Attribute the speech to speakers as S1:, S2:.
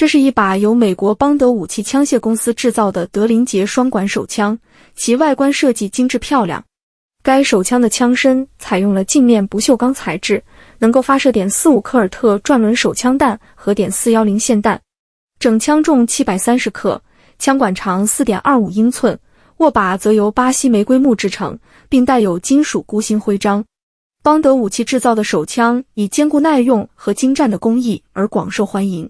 S1: 这是一把由美国邦德武器枪械公司制造的德林杰双管手枪，其外观设计精致漂亮。该手枪的枪身采用了镜面不锈钢材质，能够发射.45科尔特转轮手枪弹和.410霰弹。整枪重730克，枪管长 4.25 英寸，握把则由巴西玫瑰木制成，并带有金属箍心徽章。邦德武器制造的手枪以坚固耐用和精湛的工艺而广受欢迎。